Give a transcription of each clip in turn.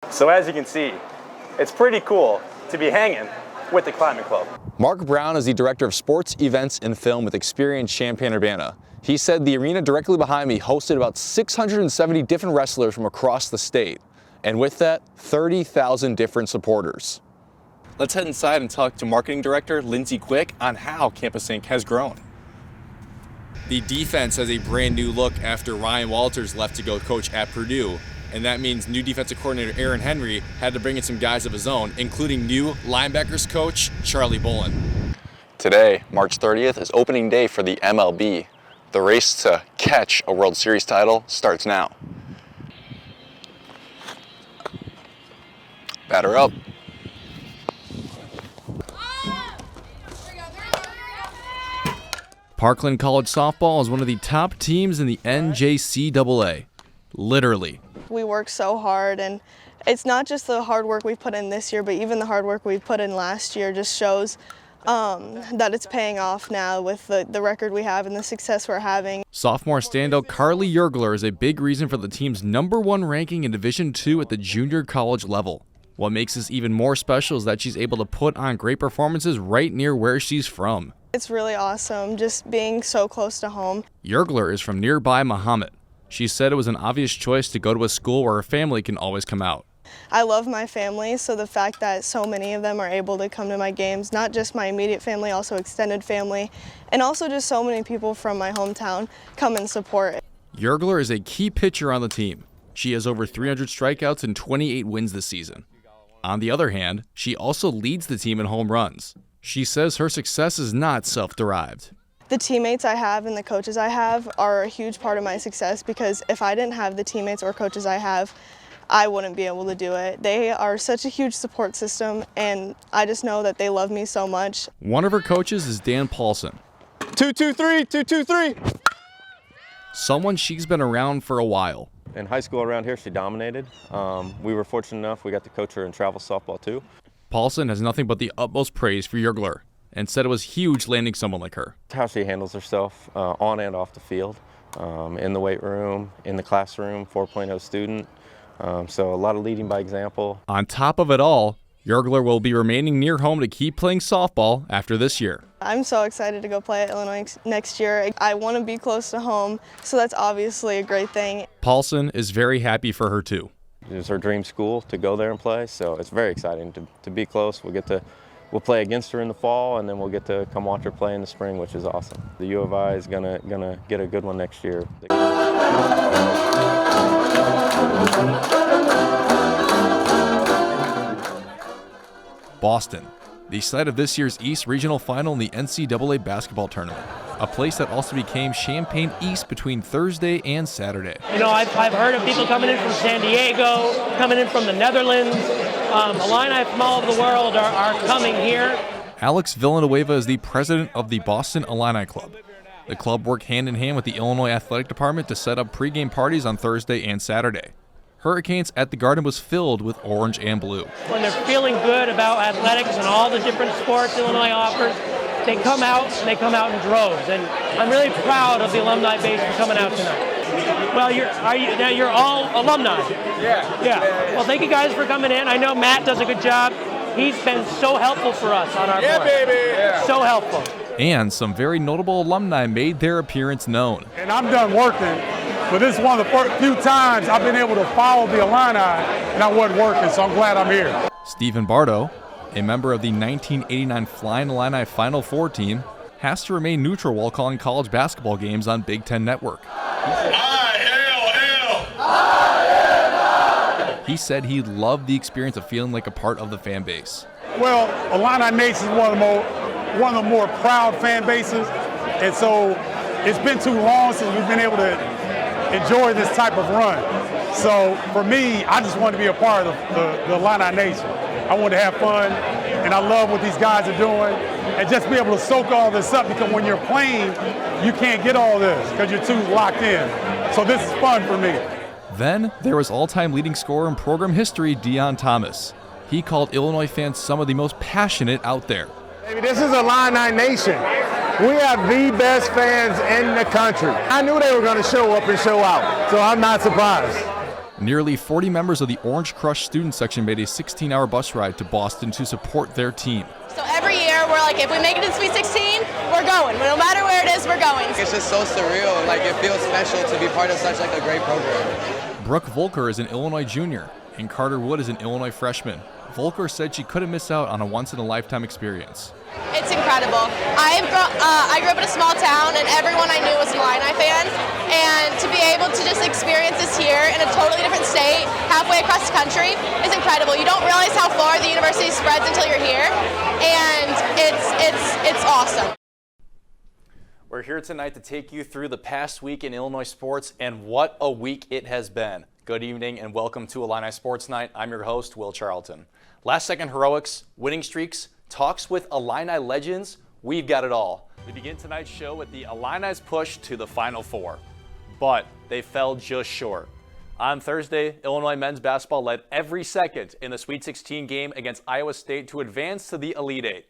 So as you can see, it's pretty cool to be hanging with the Climbing Club. Mark Brown is the Director of Sports, Events, and Film with Experience Champaign-Urbana. He said the arena directly behind me hosted about 670 different wrestlers from across the state. And with that, 30,000 different supporters. Let's head inside and talk to Marketing Director Lindsey Quick on how Campus Inc. has grown. The defense has a brand new look after Ryan Walters left to go coach at Purdue. And that means new defensive coordinator Aaron Henry had to bring in some guys of his own, including new linebackers coach Charlie Bolin. Today, March 30th, is opening day for the MLB. The race to catch a World Series title starts now. Batter up. Parkland College softball is one of the top teams in the NJCAA. Literally. We work so hard, and it's not just the hard work we put in this year, but even the hard work we put in last year just shows that it's paying off now with the record we have and the success we're having. Sophomore standout Carly Yergler is a big reason for the team's #1 ranking in Division II at the junior college level. What makes this even more special is that she's able to put on great performances right near where she's from. It's really awesome just being so close to home. Yergler is from nearby Mahomet. She said it was an obvious choice to go to a school where her family can always come out. I love my family, so the fact that so many of them are able to come to my games, not just my immediate family, also extended family, and also just so many people from my hometown come and support. Yergler is a key pitcher on the team. She has over 300 strikeouts and 28 wins this season. On the other hand, she also leads the team in home runs. She says her success is not self-derived. The teammates I have and the coaches I have are a huge part of my success, because if I didn't have the teammates or coaches I have, I wouldn't be able to do it. They are such a huge support system, and I just know that they love me so much. One of her coaches is Dan Paulson. 2-2-3, 2-2-3. Someone she's been around for a while. In high school around here, she dominated. We were fortunate enough, we got to coach her in travel softball too. Paulson has nothing but the utmost praise for Yergler and said it was huge landing someone like her. How she handles herself on and off the field, in the weight room, in the classroom, 4.0 student. So a lot of leading by example. On top of it all, Yergler will be remaining near home to keep playing softball after this year. I'm so excited to go play at Illinois next year. I want to be close to home, so that's obviously a great thing. Paulson is very happy for her too. It was her dream school to go there and play, so it's very exciting to be close. We'll play against her in the fall, and then we'll get to come watch her play in the spring, which is awesome. The U of I is gonna get a good one next year. Boston, the site of this year's East Regional Final in the NCAA basketball tournament, a place that also became Champaign East between Thursday and Saturday. You know, I've heard of people coming in from San Diego, coming in from the Netherlands. Illini from all over the world are coming here. Alex Villanueva is the president of the Boston Illini Club. The club worked hand in hand with the Illinois Athletic Department to set up pregame parties on Thursday and Saturday. Hurricanes at the Garden was filled with orange and blue. When they're feeling good about athletics and all the different sports Illinois offers, they come out in droves. And I'm really proud of the alumni base for coming out tonight. Well, you're all alumni. Yeah. Well, thank you guys for coming in. I know Matt does a good job. He's been so helpful for us on our board. Baby. Yeah. So helpful. And some very notable alumni made their appearance known. And I'm done working, but this is one of the first few times I've been able to follow the Illini, and I wasn't working, so I'm glad I'm here. Stephen Bardo, a member of the 1989 Flying Illini Final Four team, has to remain neutral while calling college basketball games on Big Ten Network. He said he loved the experience of feeling like a part of the fan base. Well, Illini Nation is one of the more proud fan bases, and so it's been too long since we've been able to enjoy this type of run. So for me, I just wanted to be a part of the Illini Nation. I wanted to have fun, and I love what these guys are doing, and just be able to soak all this up, because when you're playing, you can't get all this because you're too locked in. So this is fun for me. Then there was all-time leading scorer in program history, Deion Thomas. He called Illinois fans some of the most passionate out there. Baby, this is Illini Nation. We have the best fans in the country. I knew they were going to show up and show out, so I'm not surprised. Nearly 40 members of the Orange Crush student section made a 16-hour bus ride to Boston to support their team. So every year we're like, if we make it to Sweet 16, we're going. No matter where it is, we're going. It's just so surreal. Like, it feels special to be part of such like a great program. Brooke Volker is an Illinois junior, and Carter Wood is an Illinois freshman. Volker said she couldn't miss out on a once-in-a-lifetime experience. It's incredible. I grew up in a small town, and everyone I knew was an Illini fan. And to be able to just experience this here in a totally different state, halfway across the country, is incredible. You don't realize how far the university spreads until you're here, and it's awesome. We're here tonight to take you through the past week in Illinois sports, and what a week it has been. Good evening and welcome to Illini Sports Night. I'm your host, Will Charlton. Last second heroics, winning streaks, talks with Illini legends, we've got it all. We begin tonight's show with the Illini's push to the Final Four, but they fell just short. On Thursday, Illinois men's basketball led every second in the Sweet 16 game against Iowa State to advance to the Elite Eight.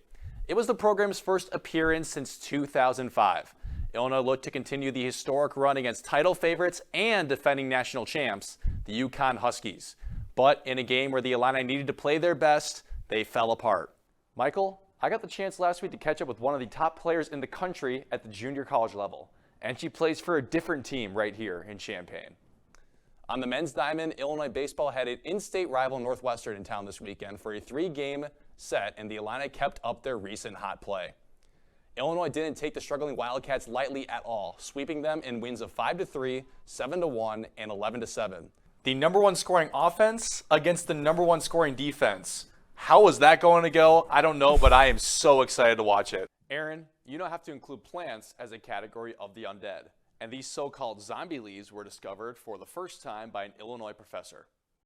It was the program's first appearance since 2005. Illinois looked to continue the historic run against title favorites and defending national champs, the UConn Huskies. But in a game where the Illini needed to play their best, they fell apart. Michael, I got the chance last week to catch up with one of the top players in the country at the junior college level, and she plays for a different team right here in Champaign. On the men's diamond, Illinois baseball had an in-state rival Northwestern in town this weekend for a 3-game set, and the Illini kept up their recent hot play. Illinois didn't take the struggling Wildcats lightly at all, sweeping them in wins of 5-3, 7-1, and 11-7. The number one scoring offense against the number one scoring defense. How is that going to go? I don't know, but I am so excited to watch it. Aaron, you don't have to include plants as a category of the undead, and these so-called zombie leaves were discovered for the first time by an Illinois professor.